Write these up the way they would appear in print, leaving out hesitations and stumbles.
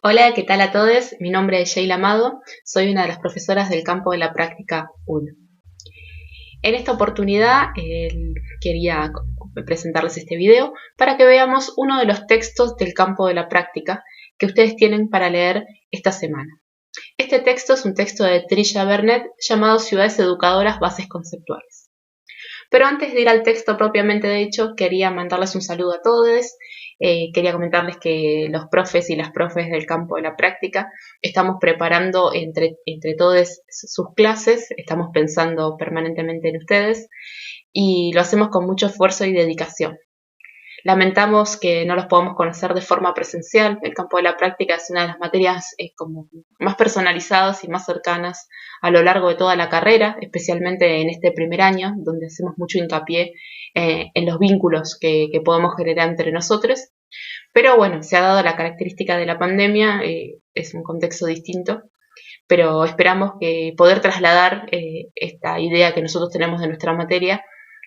Hola, ¿qué tal a todos? Mi nombre es Sheila Amado, soy una de las profesoras del campo de la práctica 1. En esta oportunidad quería presentarles este video para que veamos uno de los textos del campo de la práctica que ustedes tienen para leer esta semana. Este texto es un texto de Trisha Burnett llamado Ciudades Educadoras, Bases Conceptuales. Pero antes de ir al texto propiamente dicho, quería mandarles un saludo a todos. Quería comentarles que los profes y las profes del campo de la práctica estamos preparando entre todos sus clases, estamos pensando permanentemente en ustedes y lo hacemos con mucho esfuerzo y dedicación. Lamentamos que no los podamos conocer de forma presencial. El campo de la práctica es una de las materias como más personalizadas y más cercanas a lo largo de toda la carrera, especialmente en este primer año, donde hacemos mucho hincapié en los vínculos que podemos generar entre nosotros. Pero bueno, se ha dado la característica de la pandemia, es un contexto distinto, pero esperamos que poder trasladar esta idea que nosotros tenemos de nuestra materia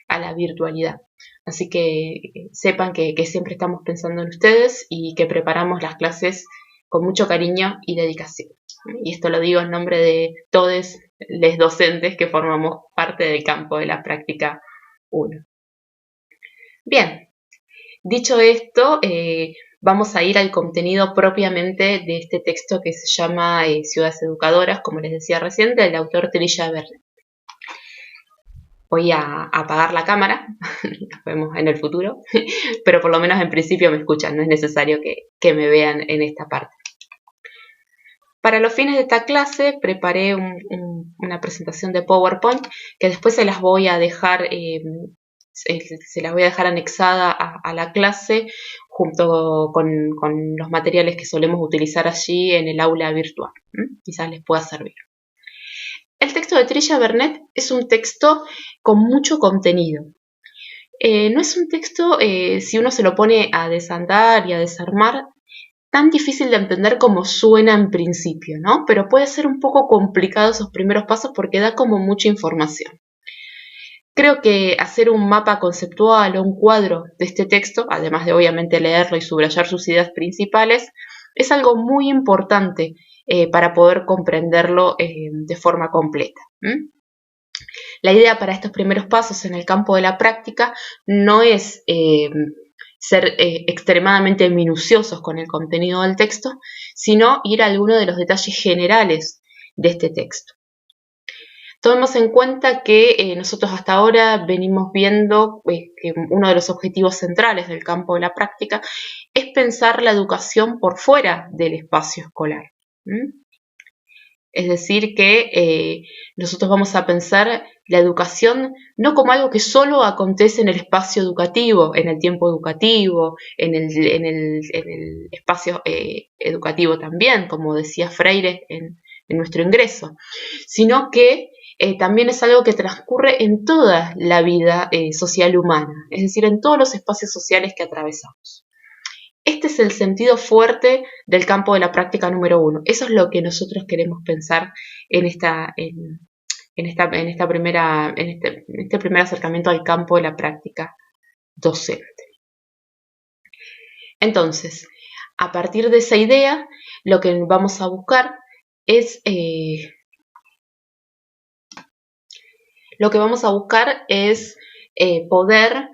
a la virtualidad. Así que sepan que siempre estamos pensando en ustedes y que preparamos las clases con mucho cariño y dedicación. Y esto lo digo en nombre de todos los docentes que formamos parte del campo de la práctica 1. Bien, dicho esto, vamos a ir al contenido propiamente de este texto que se llama Ciudades Educadoras, como les decía recién, del autor Trisha Burnett. Voy a apagar la cámara, nos vemos en el futuro, pero por lo menos en principio me escuchan, no es necesario que me vean en esta parte. Para los fines de esta clase preparé una presentación de PowerPoint que después se las voy a dejar, anexada a la clase junto con los materiales que solemos utilizar allí en el aula virtual. Quizás les pueda servir. El texto de Trisha Burnett es un texto con mucho contenido. No es un texto, si uno se lo pone a desandar y a desarmar, tan difícil de entender como suena en principio, ¿no? Pero puede ser un poco complicado esos primeros pasos porque da como mucha información. Creo que hacer un mapa conceptual o un cuadro de este texto, además de obviamente leerlo y subrayar sus ideas principales, es algo muy importante para poder comprenderlo de forma completa. La idea para estos primeros pasos en el campo de la práctica no es ser extremadamente minuciosos con el contenido del texto, sino ir a algunos de los detalles generales de este texto. Tomemos en cuenta que nosotros hasta ahora venimos viendo que uno de los objetivos centrales del campo de la práctica es pensar la educación por fuera del espacio escolar. Es decir, que nosotros vamos a pensar la educación no como algo que solo acontece en el espacio educativo, en el tiempo educativo, en el espacio educativo también, como decía Freire en nuestro ingreso, sino que también es algo que transcurre en toda la vida social humana, es decir, en todos los espacios sociales que atravesamos. Este es el sentido fuerte del campo de la práctica número 1. Eso es lo que nosotros queremos pensar en este primer acercamiento al campo de la práctica docente. Entonces, a partir de esa idea, lo que vamos a buscar es poder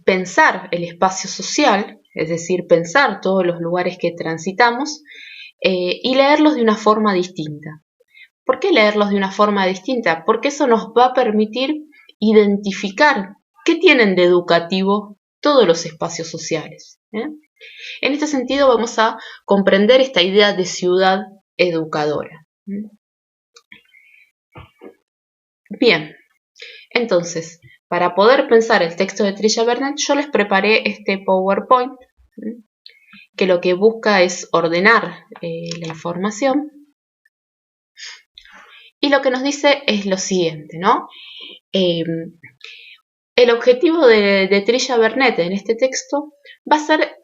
pensar el espacio social, es decir, pensar todos los lugares que transitamos y leerlos de una forma distinta. ¿Por qué leerlos de una forma distinta? Porque eso nos va a permitir identificar qué tienen de educativo todos los espacios sociales. En este sentido vamos a comprender esta idea de ciudad educadora. Bien, entonces, para poder pensar el texto de Trisha Burnett, yo les preparé este PowerPoint que lo que busca es ordenar la información. Y lo que nos dice es lo siguiente, ¿no? El objetivo de Trisha Burnett en este texto va a ser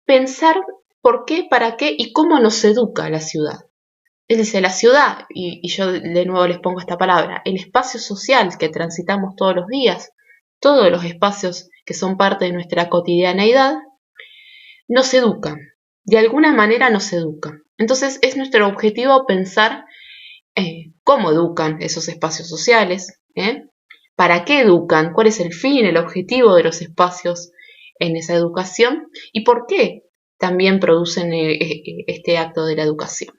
pensar por qué, para qué y cómo nos educa la ciudad. Él dice la ciudad, y yo de nuevo les pongo esta palabra, el espacio social que transitamos todos los días, todos los espacios que son parte de nuestra cotidianeidad, nos educan. de alguna manera nos educan. Entonces es nuestro objetivo pensar cómo educan esos espacios sociales, para qué educan, cuál es el fin, el objetivo de los espacios en esa educación y por qué también producen este acto de la educación.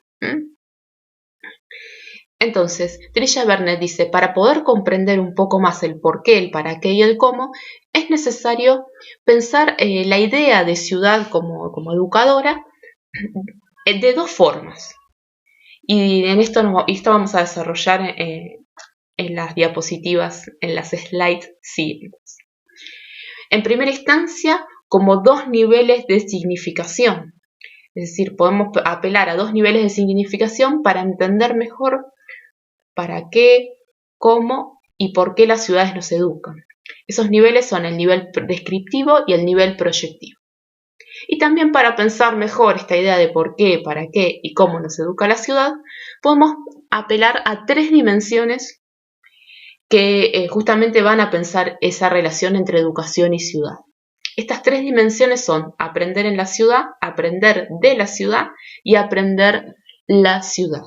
Entonces, Trisha Burnett dice, para poder comprender un poco más el por qué, el para qué y el cómo, es necesario pensar la idea de ciudad como educadora de dos formas. Y esto vamos a desarrollar en las diapositivas, en las slides siguientes. En primera instancia, como dos niveles de significación. Es decir, podemos apelar a dos niveles de significación para entender mejor para qué, cómo y por qué las ciudades nos educan. Esos niveles son el nivel descriptivo y el nivel proyectivo. Y también para pensar mejor esta idea de por qué, para qué y cómo nos educa la ciudad, podemos apelar a tres dimensiones que justamente van a pensar esa relación entre educación y ciudad. Estas tres dimensiones son aprender en la ciudad, aprender de la ciudad y aprender la ciudad.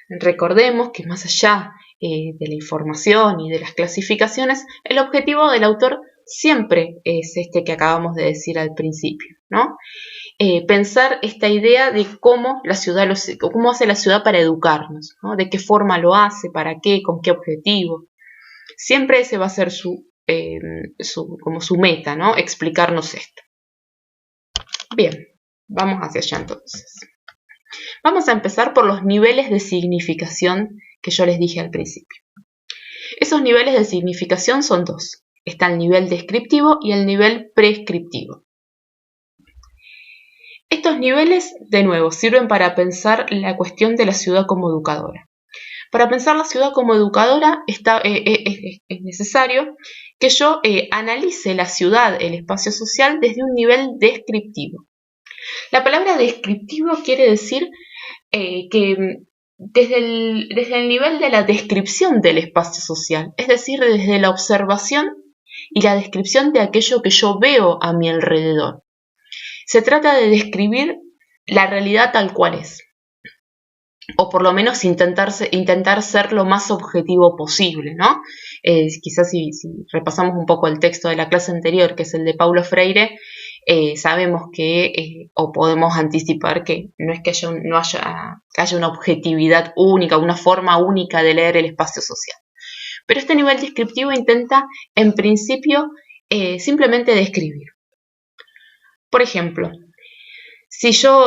Recordemos que más allá de la información y de las clasificaciones, el objetivo del autor siempre es este que acabamos de decir al principio, ¿no? Pensar esta idea de cómo hace la ciudad para educarnos, ¿no? De qué forma lo hace, para qué, con qué objetivo. Siempre ese va a ser su meta, ¿no? Explicarnos esto. Bien, vamos hacia allá entonces. Vamos a empezar por los niveles de significación que yo les dije al principio. Esos niveles de significación son dos. Está el nivel descriptivo y el nivel prescriptivo. Estos niveles, de nuevo, sirven para pensar la cuestión de la ciudad como educadora. Para pensar la ciudad como educadora es necesario que yo analice la ciudad, el espacio social, desde un nivel descriptivo. La palabra descriptivo quiere decir que desde el nivel de la descripción del espacio social, es decir, desde la observación y la descripción de aquello que yo veo a mi alrededor. Se trata de describir la realidad tal cual es, o por lo menos intentar ser lo más objetivo posible, ¿no? Quizás si repasamos un poco el texto de la clase anterior, que es el de Paulo Freire, sabemos que, o podemos anticipar que no es que haya una objetividad única, una forma única de leer el espacio social. Pero este nivel descriptivo intenta, en principio, simplemente describir. Por ejemplo, si yo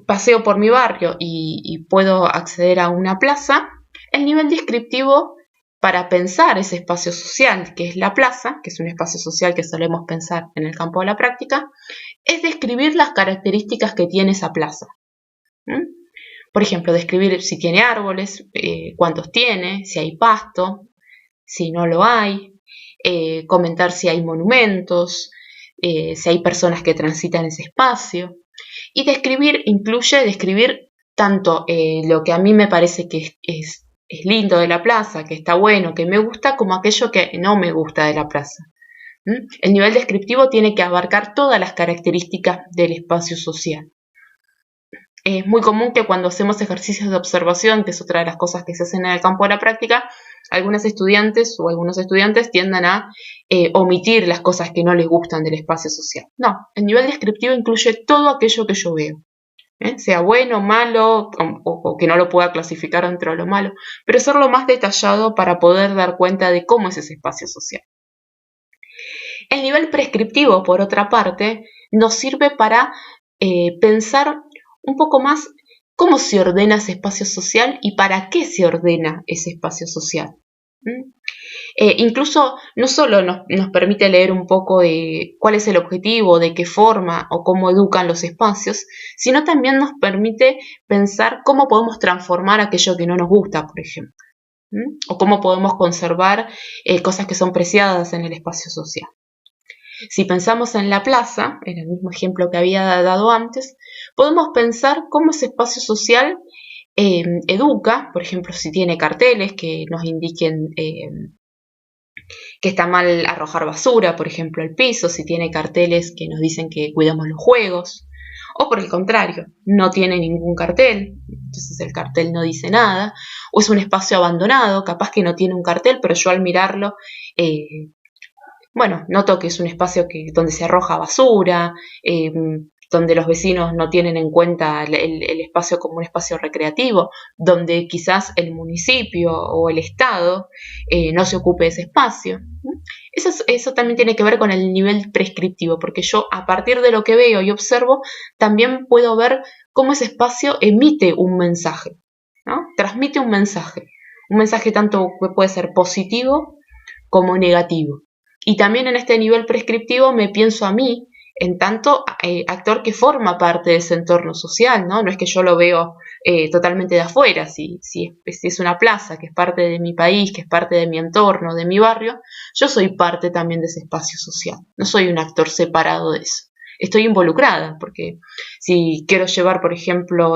paseo por mi barrio y puedo acceder a una plaza, el nivel descriptivo para pensar ese espacio social que es la plaza, que es un espacio social que solemos pensar en el campo de la práctica, es describir las características que tiene esa plaza. Por ejemplo, describir si tiene árboles, cuántos tiene, si hay pasto, si no lo hay, comentar si hay monumentos, si hay personas que transitan ese espacio. Y describir incluye describir tanto lo que a mí me parece que es lindo de la plaza, que está bueno, que me gusta, como aquello que no me gusta de la plaza. El nivel descriptivo tiene que abarcar todas las características del espacio social. Es muy común que cuando hacemos ejercicios de observación, que es otra de las cosas que se hacen en el campo de la práctica, algunas estudiantes o algunos estudiantes tiendan a omitir las cosas que no les gustan del espacio social. No, el nivel descriptivo incluye todo aquello que yo veo, sea bueno, malo, o que no lo pueda clasificar dentro de lo malo, pero ser lo más detallado para poder dar cuenta de cómo es ese espacio social. El nivel prescriptivo, por otra parte, nos sirve para pensar un poco más cómo se ordena ese espacio social y para qué se ordena ese espacio social. Incluso no solo nos permite leer un poco de cuál es el objetivo, de qué forma o cómo educan los espacios, sino también nos permite pensar cómo podemos transformar aquello que no nos gusta, por ejemplo, o cómo podemos conservar cosas que son preciadas en el espacio social. Si pensamos en la plaza, en el mismo ejemplo que había dado antes, podemos pensar cómo ese espacio social educa, por ejemplo, si tiene carteles que nos indiquen que está mal arrojar basura, por ejemplo, al piso, si tiene carteles que nos dicen que cuidamos los juegos, o por el contrario, no tiene ningún cartel, entonces el cartel no dice nada, o es un espacio abandonado, capaz que no tiene un cartel, pero yo al mirarlo, noto que es un espacio donde se arroja basura, donde los vecinos no tienen en cuenta el espacio como un espacio recreativo, donde quizás el municipio o el Estado no se ocupe de ese espacio. Eso también tiene que ver con el nivel prescriptivo, porque yo a partir de lo que veo y observo, también puedo ver cómo ese espacio emite un mensaje, ¿no? Transmite un mensaje tanto que puede ser positivo como negativo. Y también en este nivel prescriptivo me pienso a mí en tanto actor que forma parte de ese entorno social, ¿no? No es que yo lo veo totalmente de afuera, si es una plaza que es parte de mi país, que es parte de mi entorno, de mi barrio, yo soy parte también de ese espacio social, no soy un actor separado de eso. Estoy involucrada, porque si quiero llevar, por ejemplo,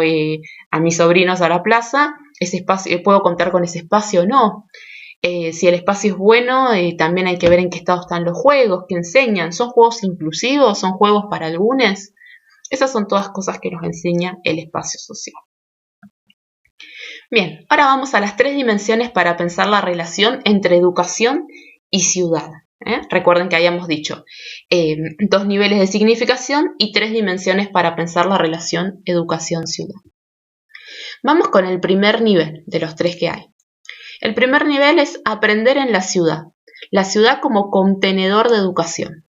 a mis sobrinos a la plaza, ese espacio, ¿puedo contar con ese espacio o no? Si el espacio es bueno, también hay que ver en qué estado están los juegos, qué enseñan. ¿Son juegos inclusivos? ¿Son juegos para algunos? Esas son todas cosas que nos enseña el espacio social. Bien, ahora vamos a las 3 dimensiones para pensar la relación entre educación y ciudad. Recuerden que habíamos dicho 2 niveles de significación y 3 dimensiones para pensar la relación educación-ciudad. Vamos con el primer nivel de los 3 que hay. El primer nivel es aprender en la ciudad como contenedor de educación.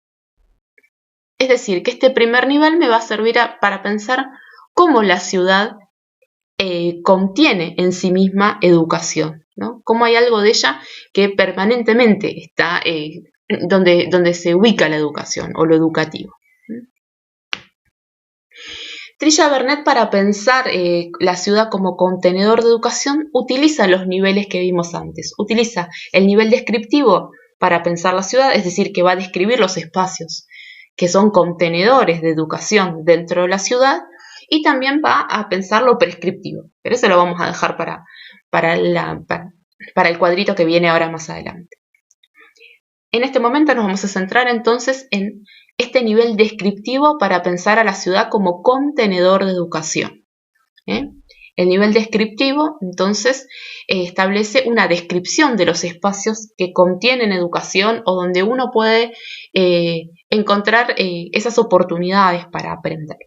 Es decir, que este primer nivel me va a servir para pensar cómo la ciudad contiene en sí misma educación, ¿no? Cómo hay algo de ella que permanentemente está donde se ubica la educación o lo educativo. Trilla Vernet, para pensar la ciudad como contenedor de educación, utiliza los niveles que vimos antes. Utiliza el nivel descriptivo para pensar la ciudad, es decir, que va a describir los espacios que son contenedores de educación dentro de la ciudad, y también va a pensar lo prescriptivo. Pero eso lo vamos a dejar para el cuadrito que viene ahora más adelante. En este momento nos vamos a centrar entonces en este nivel descriptivo para pensar a la ciudad como contenedor de educación. El nivel descriptivo, entonces, establece una descripción de los espacios que contienen educación o donde uno puede encontrar esas oportunidades para aprender.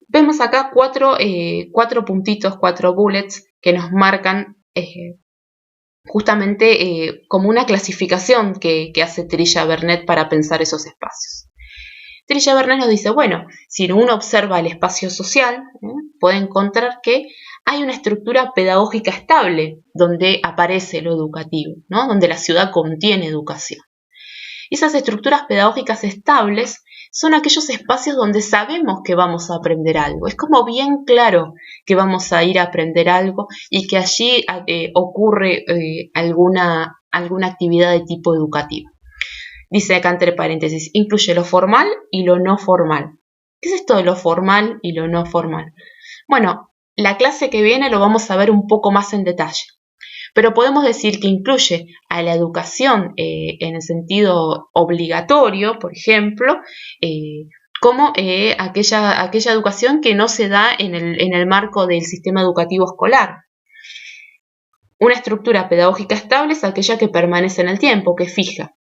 Vemos acá 4 puntitos, 4 bullets que nos marcan justamente como una clasificación que hace Trilla Vernet para pensar esos espacios. Trilla Vernet nos dice, bueno, si uno observa el espacio social, puede encontrar que hay una estructura pedagógica estable donde aparece lo educativo, ¿no? Donde la ciudad contiene educación. Y esas estructuras pedagógicas estables son aquellos espacios donde sabemos que vamos a aprender algo. Es como bien claro que vamos a ir a aprender algo y que allí ocurre alguna actividad de tipo educativo. Dice acá entre paréntesis, incluye lo formal y lo no formal. ¿Qué es esto de lo formal y lo no formal? Bueno, la clase que viene lo vamos a ver un poco más en detalle. Pero podemos decir que incluye a la educación en el sentido obligatorio, por ejemplo, como aquella educación que no se da en el marco del sistema educativo escolar. Una estructura pedagógica estable es aquella que permanece en el tiempo, que fija.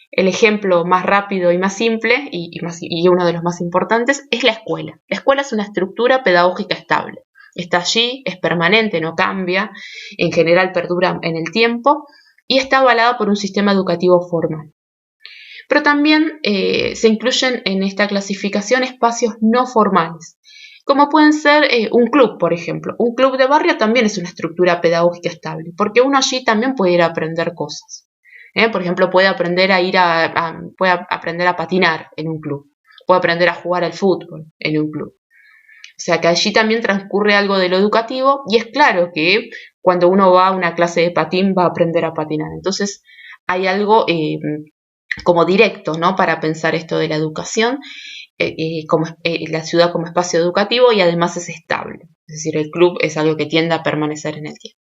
El ejemplo más rápido y más simple, y uno de los más importantes, es la escuela. La escuela es una estructura pedagógica estable. Está allí, es permanente, no cambia, en general perdura en el tiempo y está avalada por un sistema educativo formal. Pero también se incluyen en esta clasificación espacios no formales, como pueden ser un club, por ejemplo. Un club de barrio también es una estructura pedagógica estable, porque uno allí también puede ir a aprender cosas. Por ejemplo, puede aprender puede aprender a patinar en un club, puede aprender a jugar al fútbol en un club. O sea que allí también transcurre algo de lo educativo y es claro que cuando uno va a una clase de patín va a aprender a patinar. Entonces hay algo como directo, ¿no? Para pensar esto de la educación, la ciudad como espacio educativo y además es estable. Es decir, el club es algo que tiende a permanecer en el tiempo.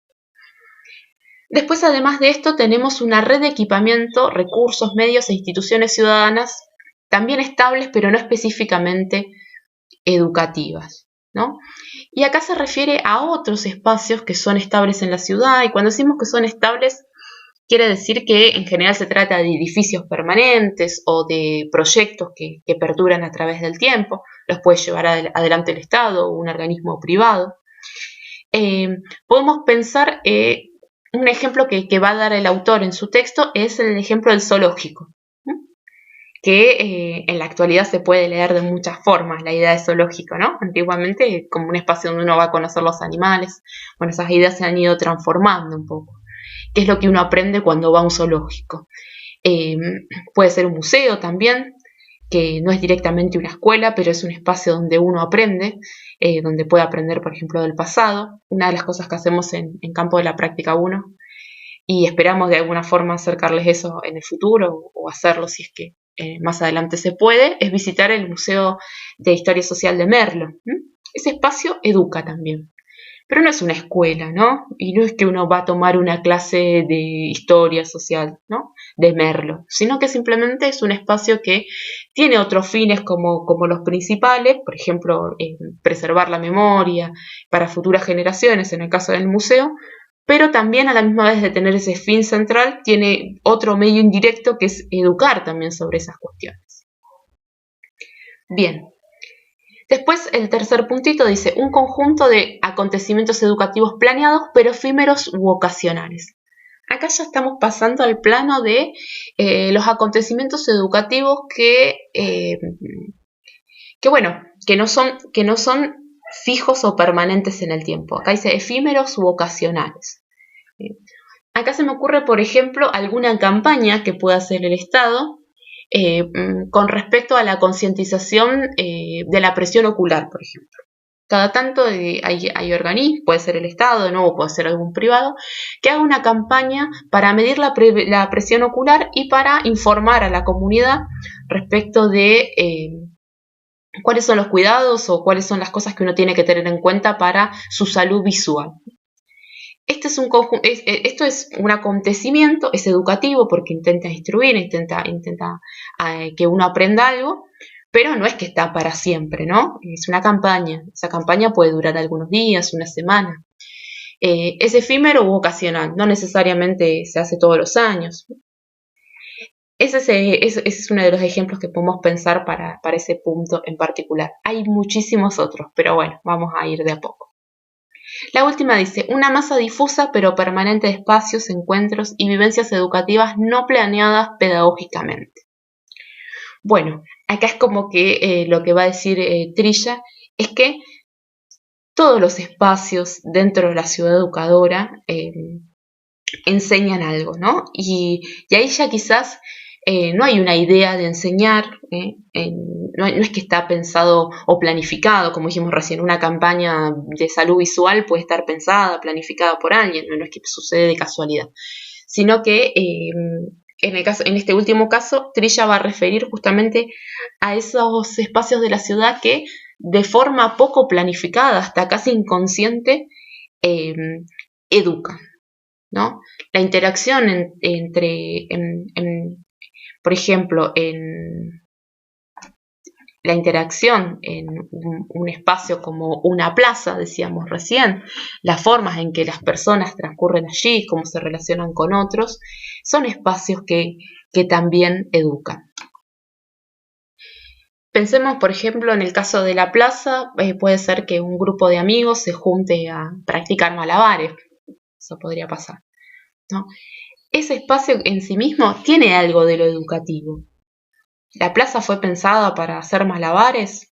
Después, además de esto, tenemos una red de equipamiento, recursos, medios e instituciones ciudadanas también estables, pero no específicamente educativas, ¿no? Y acá se refiere a otros espacios que son estables en la ciudad, y cuando decimos que son estables, quiere decir que en general se trata de edificios permanentes o de proyectos que perduran a través del tiempo, los puede llevar adelante el Estado o un organismo privado. Podemos pensar, un ejemplo que va a dar el autor en su texto es el ejemplo del zoológico, que en la actualidad se puede leer de muchas formas la idea de zoológico, ¿no? Antiguamente como un espacio donde uno va a conocer los animales. Bueno, esas ideas se han ido transformando un poco. ¿Qué es lo que uno aprende cuando va a un zoológico? Puede ser un museo también, que no es directamente una escuela, pero es un espacio donde uno aprende, donde puede aprender, por ejemplo, del pasado. Una de las cosas que hacemos en Campo de la Práctica 1, y esperamos de alguna forma acercarles eso en el futuro, o hacerlo si es que más adelante se puede, es visitar el Museo de Historia Social de Merlo. Ese espacio educa también, pero no es una escuela, ¿no? Y no es que uno va a tomar una clase de historia social, ¿no? De Merlo, sino que simplemente es un espacio que tiene otros fines como los principales, por ejemplo, preservar la memoria para futuras generaciones, en el caso del museo, pero también a la misma vez de tener ese fin central, tiene otro medio indirecto que es educar también sobre esas cuestiones. Bien. Después, el tercer puntito dice, un conjunto de acontecimientos educativos planeados, pero efímeros u ocasionales. Acá ya estamos pasando al plano de los acontecimientos educativos que no son fijos o permanentes en el tiempo. Acá dice efímeros u ocasionales. Acá se me ocurre, por ejemplo, alguna campaña que pueda hacer el Estado con respecto a la concientización de la presión ocular, por ejemplo. Cada tanto hay organismos, puede ser el Estado, de nuevo puede ser algún privado, que haga una campaña para medir la presión ocular y para informar a la comunidad respecto de cuáles son los cuidados o cuáles son las cosas que uno tiene que tener en cuenta para su salud visual. Esto es un acontecimiento, es educativo porque intenta instruir, intenta que uno aprenda algo, pero no es que está para siempre, ¿no? Es una campaña. Esa campaña puede durar algunos días, una semana. Es efímero u ocasional, no necesariamente se hace todos los años. Ese es uno de los ejemplos que podemos pensar para ese punto en particular. Hay muchísimos otros, pero bueno, vamos a ir de a poco. La última dice, una masa difusa pero permanente de espacios, encuentros y vivencias educativas no planeadas pedagógicamente. Bueno, acá es como que lo que va a decir Trilla es que todos los espacios dentro de la ciudad educadora enseñan algo, ¿no? Y ahí ya quizás no hay una idea de enseñar, no es que está pensado o planificado, como dijimos recién, una campaña de salud visual puede estar pensada, planificada por alguien, no es que sucede de casualidad, sino que en este último caso, Trilla va a referir justamente a esos espacios de la ciudad que de forma poco planificada, hasta casi inconsciente, educan, ¿no? La interacción por ejemplo, la interacción en un espacio como una plaza, decíamos recién, las formas en que las personas transcurren allí, cómo se relacionan con otros, son espacios que también educan. Pensemos, por ejemplo, en el caso de la plaza, puede ser que un grupo de amigos se junte a practicar malabares, eso podría pasar, ¿no? Ese espacio en sí mismo tiene algo de lo educativo. ¿La plaza fue pensada para hacer malabares?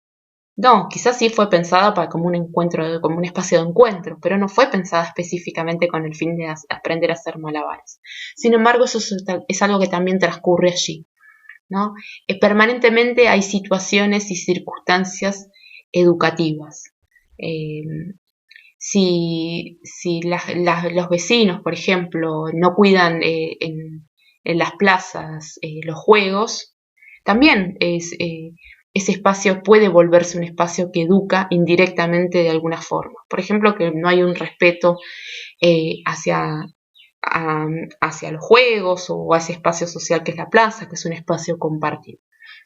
No, quizás sí fue pensada como un encuentro, como un espacio de encuentro, pero no fue pensada específicamente con el fin de aprender a hacer malabares. Sin embargo, eso es algo que también transcurre allí, ¿no? Permanentemente hay situaciones y circunstancias educativas. Si los vecinos, por ejemplo, no cuidan en las plazas los juegos, también ese espacio puede volverse un espacio que educa indirectamente de alguna forma. Por ejemplo, que no hay un respeto hacia hacia los juegos o a ese espacio social que es la plaza, que es un espacio compartido.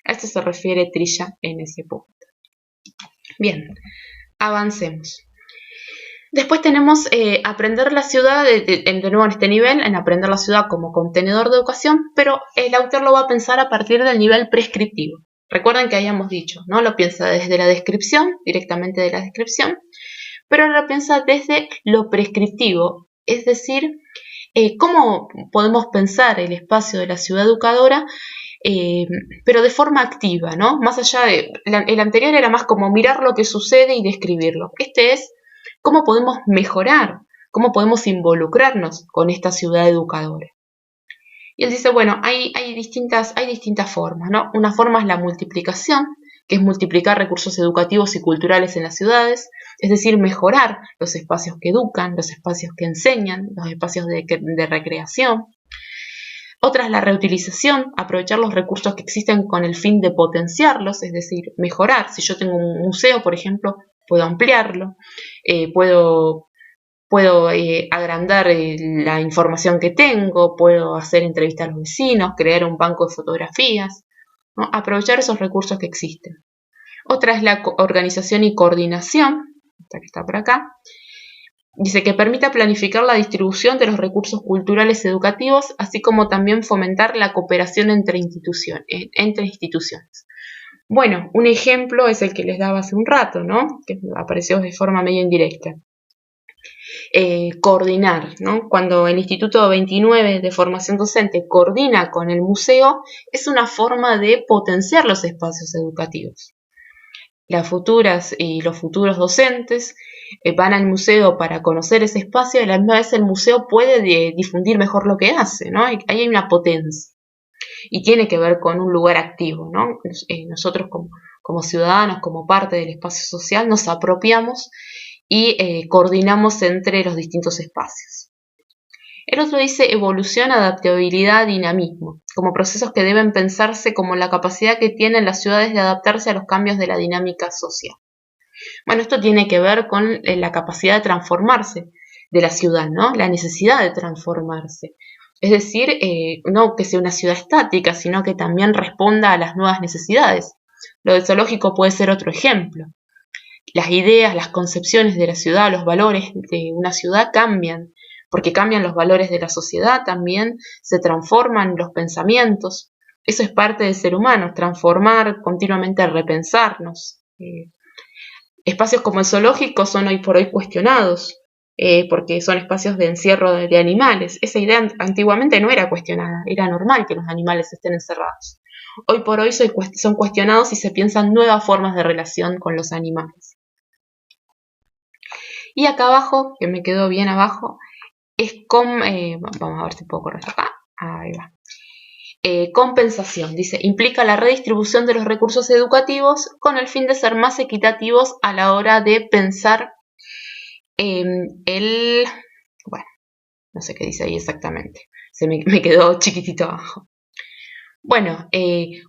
A esto se refiere Trilla en ese punto. Bien, avancemos. Después tenemos aprender la ciudad, de nuevo en este nivel, en aprender la ciudad como contenedor de educación, pero el autor lo va a pensar a partir del nivel prescriptivo. Recuerden que habíamos dicho, ¿no? Lo piensa desde la descripción, directamente de la descripción, pero ahora lo piensa desde lo prescriptivo, es decir, cómo podemos pensar el espacio de la ciudad educadora, pero de forma activa, ¿no? Más allá de, el anterior era más como mirar lo que sucede y describirlo. Este es cómo podemos mejorar, cómo podemos involucrarnos con esta ciudad educadora. Y él dice, bueno, hay distintas formas, ¿no? Una forma es la multiplicación, que es multiplicar recursos educativos y culturales en las ciudades, es decir, mejorar los espacios que educan, los espacios que enseñan, los espacios de recreación. Otra es la reutilización, aprovechar los recursos que existen con el fin de potenciarlos, es decir, mejorar. Si yo tengo un museo, por ejemplo, puedo ampliarlo, puedo agrandar la información que tengo, puedo hacer entrevistas a los vecinos, crear un banco de fotografías, ¿no? Aprovechar esos recursos que existen. Otra es la organización y coordinación, esta que está por acá. Dice que permita planificar la distribución de los recursos culturales educativos, así como también fomentar la cooperación entre instituciones. Bueno, un ejemplo es el que les daba hace un rato, ¿no? Que apareció de forma medio indirecta. Coordinar, ¿no? Cuando el Instituto 29 de Formación Docente coordina con el museo, es una forma de potenciar los espacios educativos. Las futuras y los futuros docentes van al museo para conocer ese espacio y a la misma vez el museo puede difundir mejor lo que hace, ¿no? Ahí hay una potencia. Y tiene que ver con un lugar activo, ¿no? Nosotros como ciudadanos, como parte del espacio social, nos apropiamos y coordinamos entre los distintos espacios. El otro dice evolución, adaptabilidad, dinamismo, como procesos que deben pensarse como la capacidad que tienen las ciudades de adaptarse a los cambios de la dinámica social. Bueno, esto tiene que ver con la capacidad de transformarse de la ciudad, ¿no? La necesidad de transformarse. Es decir, no que sea una ciudad estática, sino que también responda a las nuevas necesidades. Lo del zoológico puede ser otro ejemplo. Las ideas, las concepciones de la ciudad, los valores de una ciudad cambian, porque cambian los valores de la sociedad también, se transforman los pensamientos. Eso es parte del ser humano, transformar, continuamente repensarnos. Espacios como el zoológico son hoy por hoy cuestionados, porque son espacios de encierro de animales. Esa idea antiguamente no era cuestionada, era normal que los animales estén encerrados. Hoy por hoy son cuestionados y se piensan nuevas formas de relación con los animales. Y acá abajo, que me quedó bien abajo, es vamos a ver si puedo corregir acá. Ahí va. Compensación, dice, implica la redistribución de los recursos educativos con el fin de ser más equitativos a la hora de pensar bueno, no sé qué dice ahí exactamente, me quedó chiquitito abajo. Bueno,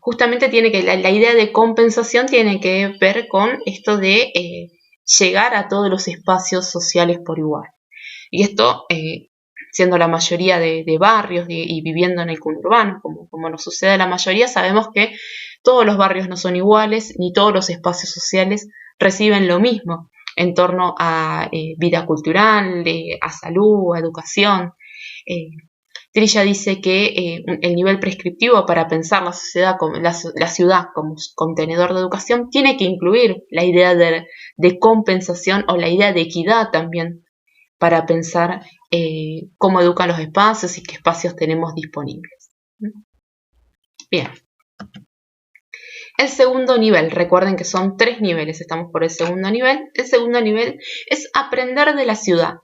justamente tiene que la idea de compensación tiene que ver con esto de llegar a todos los espacios sociales por igual. Y esto, siendo la mayoría de barrios y viviendo en el conurbano, como nos sucede a la mayoría, sabemos que todos los barrios no son iguales, ni todos los espacios sociales reciben lo mismo en torno a vida cultural, a salud, a educación. Trilla dice que el nivel prescriptivo para pensar la ciudad como contenedor de educación tiene que incluir la idea de compensación o la idea de equidad también para pensar cómo educan los espacios y qué espacios tenemos disponibles. Bien. El segundo nivel, recuerden que son 3 niveles, estamos por el segundo nivel. El segundo nivel es aprender de la ciudad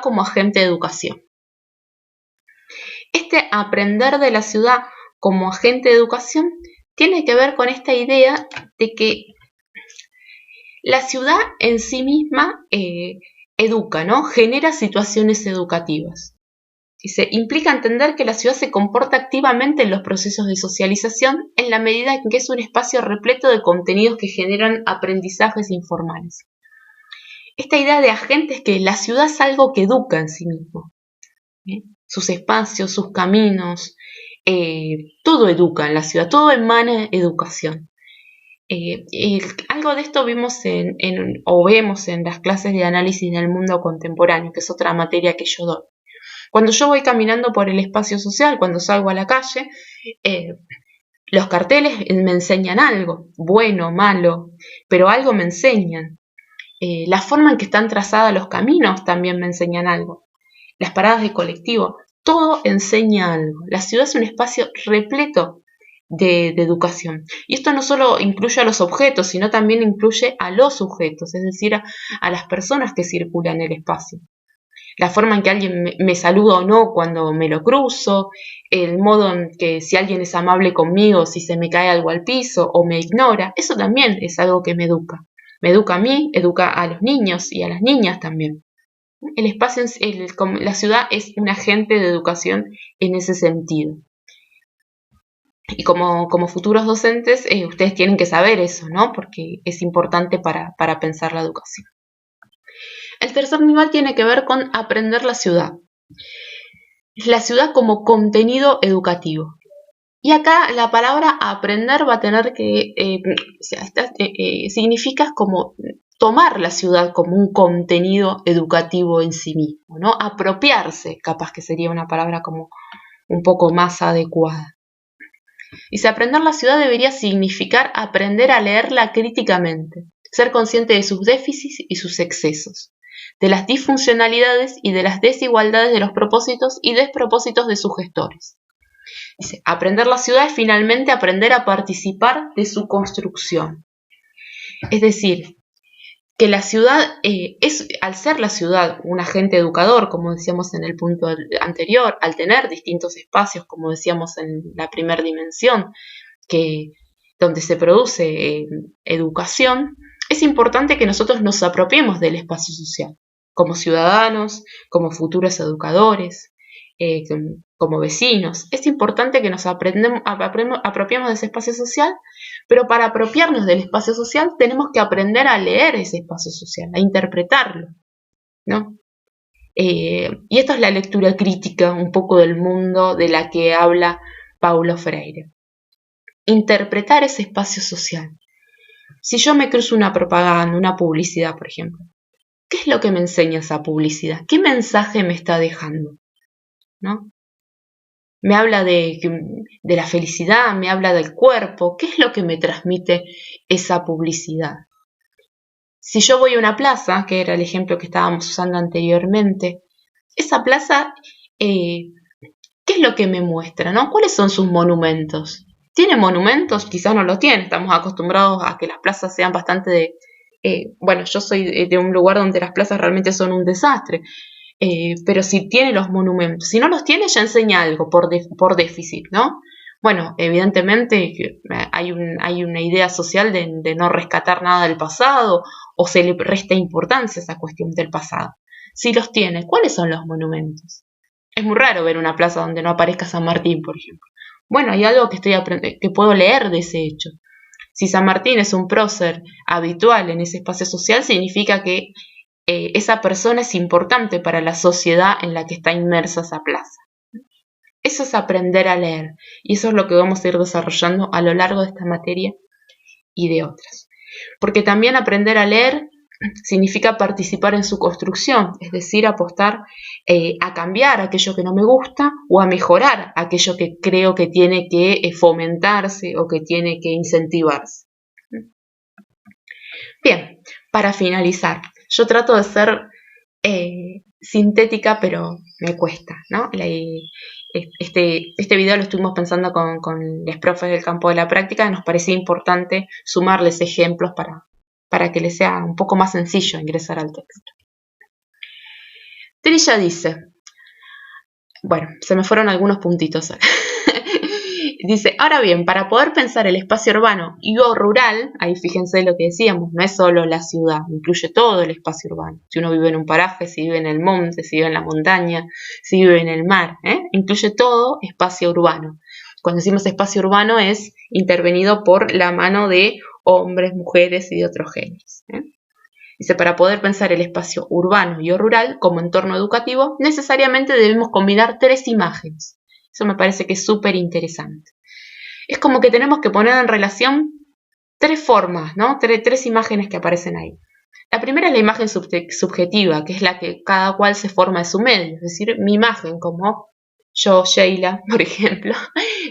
como agente de educación. Este aprender de la ciudad como agente de educación tiene que ver con esta idea de que la ciudad en sí misma educa, ¿no? Genera situaciones educativas. Dice, implica entender que la ciudad se comporta activamente en los procesos de socialización en la medida en que es un espacio repleto de contenidos que generan aprendizajes informales. Esta idea de agente es que la ciudad es algo que educa en sí mismo. sus espacios, sus caminos, todo educa en la ciudad, todo emana educación. Algo de esto vimos o vemos en las clases de análisis del mundo contemporáneo, que es otra materia que yo doy. Cuando yo voy caminando por el espacio social, cuando salgo a la calle, los carteles me enseñan algo, bueno, malo, pero algo me enseñan. La forma en que están trazados los caminos también me enseñan algo. Las paradas de colectivo, todo enseña algo. La ciudad es un espacio repleto de educación. Y esto no solo incluye a los objetos, sino también incluye a los sujetos, es decir, a las personas que circulan en el espacio. La forma en que alguien me saluda o no cuando me lo cruzo, el modo en que si alguien es amable conmigo, si se me cae algo al piso o me ignora, eso también es algo que me educa. Me educa a mí, educa a los niños y a las niñas también. El espacio, la ciudad es un agente de educación en ese sentido. Y como futuros docentes, ustedes tienen que saber eso, ¿no? Porque es importante para pensar la educación. El tercer nivel tiene que ver con aprender la ciudad. La ciudad como contenido educativo. Y acá la palabra aprender va a tener que, significa como tomar la ciudad como un contenido educativo en sí mismo, ¿no? Apropiarse, capaz que sería una palabra como un poco más adecuada. Dice, aprender la ciudad debería significar aprender a leerla críticamente, ser consciente de sus déficits y sus excesos, de las disfuncionalidades y de las desigualdades de los propósitos y despropósitos de sus gestores. Dice, aprender la ciudad es finalmente aprender a participar de su construcción. Es decir, que la ciudad al ser la ciudad un agente educador, como decíamos en el punto anterior, al tener distintos espacios, como decíamos en la primera dimensión, donde se produce educación, es importante que nosotros nos apropiemos del espacio social, como ciudadanos, como futuros educadores, como vecinos. Es importante que nos apropiemos de ese espacio social, pero para apropiarnos del espacio social tenemos que aprender a leer ese espacio social, a interpretarlo, ¿no? Y esto es la lectura crítica un poco del mundo de la que habla Paulo Freire. Interpretar ese espacio social. Si yo me cruzo una propaganda, una publicidad, por ejemplo, ¿qué es lo que me enseña esa publicidad? ¿Qué mensaje me está dejando? ¿No? Me habla de la felicidad, me habla del cuerpo. ¿Qué es lo que me transmite esa publicidad? Si yo voy a una plaza, que era el ejemplo que estábamos usando anteriormente, esa plaza, ¿qué es lo que me muestra, ¿no? ¿Cuáles son sus monumentos? ¿Tiene monumentos? Quizás no los tiene. Estamos acostumbrados a que las plazas sean bastante bueno, yo soy de un lugar donde las plazas realmente son un desastre. Pero si tiene los monumentos, si no los tiene ya enseña algo por déficit, ¿no? Bueno, evidentemente hay una idea social de no rescatar nada del pasado o se le resta importancia a esa cuestión del pasado. Si los tiene, ¿cuáles son los monumentos? Es muy raro ver una plaza donde no aparezca San Martín, por ejemplo. Bueno, hay algo que puedo leer de ese hecho. Si San Martín es un prócer habitual en ese espacio social, significa que esa persona es importante para la sociedad en la que está inmersa esa plaza. Eso es aprender a leer y eso es lo que vamos a ir desarrollando a lo largo de esta materia y de otras. Porque también aprender a leer significa participar en su construcción, es decir, apostar a cambiar aquello que no me gusta o a mejorar aquello que creo que tiene que fomentarse o que tiene que incentivarse. Bien, para finalizar, yo trato de ser sintética, pero me cuesta, ¿no? Este video lo estuvimos pensando con los profes del campo de la práctica, nos parecía importante sumarles ejemplos para que les sea un poco más sencillo ingresar al texto. Trilla dice, bueno, se me fueron algunos puntitos. Dice, ahora bien, para poder pensar el espacio urbano y o rural, ahí fíjense lo que decíamos, no es solo la ciudad, incluye todo el espacio urbano. Si uno vive en un paraje, si vive en el monte, si vive en la montaña, si vive en el mar, incluye todo espacio urbano. Cuando decimos espacio urbano es intervenido por la mano de hombres, mujeres y de otros géneros. Dice, para poder pensar el espacio urbano y o rural como entorno educativo, necesariamente debemos combinar 3 imágenes. Eso me parece que es súper interesante. Es como que tenemos que poner en relación 3 formas, ¿no? 3 imágenes que aparecen ahí. La primera es la imagen subjetiva, que es la que cada cual se forma de su medio, es decir, mi imagen como yo, Sheila, por ejemplo,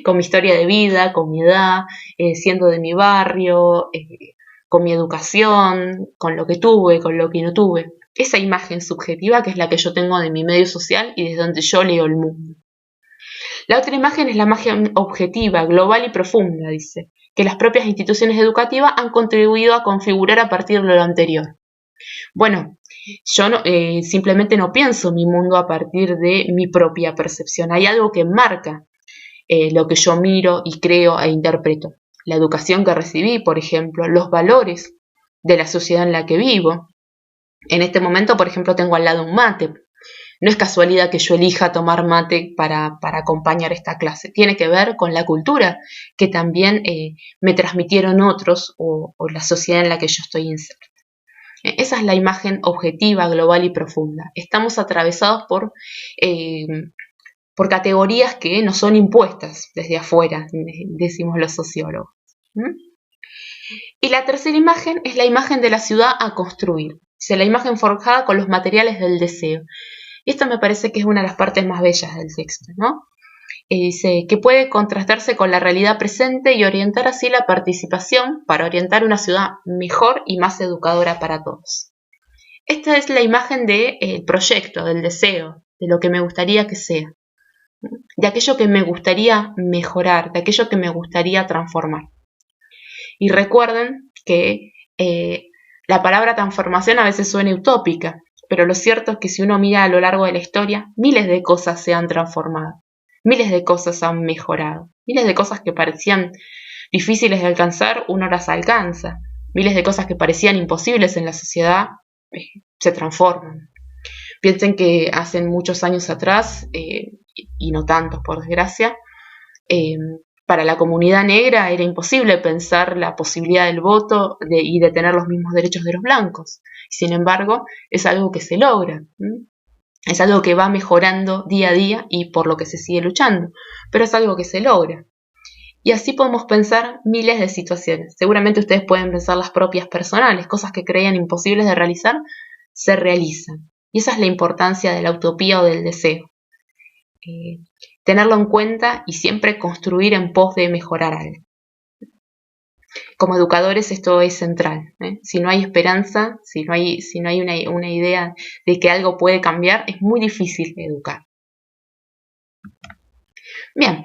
con mi historia de vida, con mi edad, siendo de mi barrio, con mi educación, con lo que tuve, con lo que no tuve. Esa imagen subjetiva que es la que yo tengo de mi medio social y desde donde yo leo el mundo. La otra imagen es la imagen objetiva, global y profunda, dice, que las propias instituciones educativas han contribuido a configurar a partir de lo anterior. Bueno, yo no, simplemente no pienso mi mundo a partir de mi propia percepción. Hay algo que marca lo que yo miro y creo e interpreto. La educación que recibí, por ejemplo, los valores de la sociedad en la que vivo. En este momento, por ejemplo, tengo al lado un mate. No es casualidad que yo elija tomar mate para acompañar esta clase. Tiene que ver con la cultura que también me transmitieron otros o la sociedad en la que yo estoy inserta. Esa es la imagen objetiva, global y profunda. Estamos atravesados por categorías que nos son impuestas desde afuera, decimos los sociólogos. Y la tercera imagen es la imagen de la ciudad a construir. Es la imagen forjada con los materiales del deseo. Y esta me parece que es una de las partes más bellas del texto, ¿no? Dice que puede contrastarse con la realidad presente y orientar así la participación para orientar una ciudad mejor y más educadora para todos. Esta es la imagen del proyecto, del deseo, de lo que me gustaría que sea, de aquello que me gustaría mejorar, de aquello que me gustaría transformar. Y recuerden que la palabra transformación a veces suena utópica, pero lo cierto es que si uno mira a lo largo de la historia, miles de cosas se han transformado, miles de cosas han mejorado, miles de cosas que parecían difíciles de alcanzar, uno las alcanza, miles de cosas que parecían imposibles en la sociedad se transforman. Piensen que hace muchos años atrás, y no tantos por desgracia, para la comunidad negra era imposible pensar la posibilidad del voto y de tener los mismos derechos de los blancos. Sin embargo, es algo que se logra. Es algo que va mejorando día a día y por lo que se sigue luchando, pero es algo que se logra. Y así podemos pensar miles de situaciones. Seguramente ustedes pueden pensar las propias personales, cosas que creían imposibles de realizar, se realizan. Y esa es la importancia de la utopía o del deseo. Tenerlo en cuenta y siempre construir en pos de mejorar algo. Como educadores esto es central. Si no hay esperanza, si no hay una idea de que algo puede cambiar, es muy difícil educar. Bien,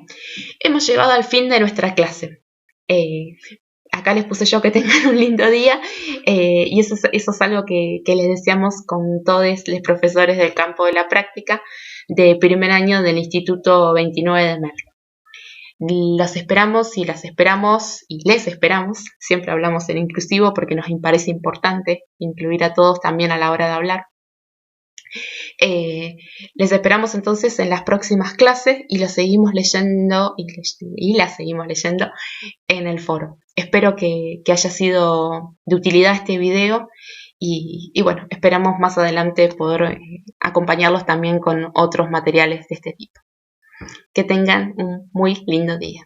hemos llegado al fin de nuestra clase. Acá les puse yo que tengan un lindo día y eso es algo que les deseamos con todos los profesores del campo de la práctica de primer año del Instituto 29 de Merlo. Los esperamos y las esperamos y les esperamos, siempre hablamos en inclusivo porque nos parece importante incluir a todos también a la hora de hablar. Les esperamos entonces en las próximas clases y las seguimos leyendo en el foro. Espero que haya sido de utilidad este video y bueno, esperamos más adelante poder acompañarlos también con otros materiales de este tipo. Que tengan un muy lindo día.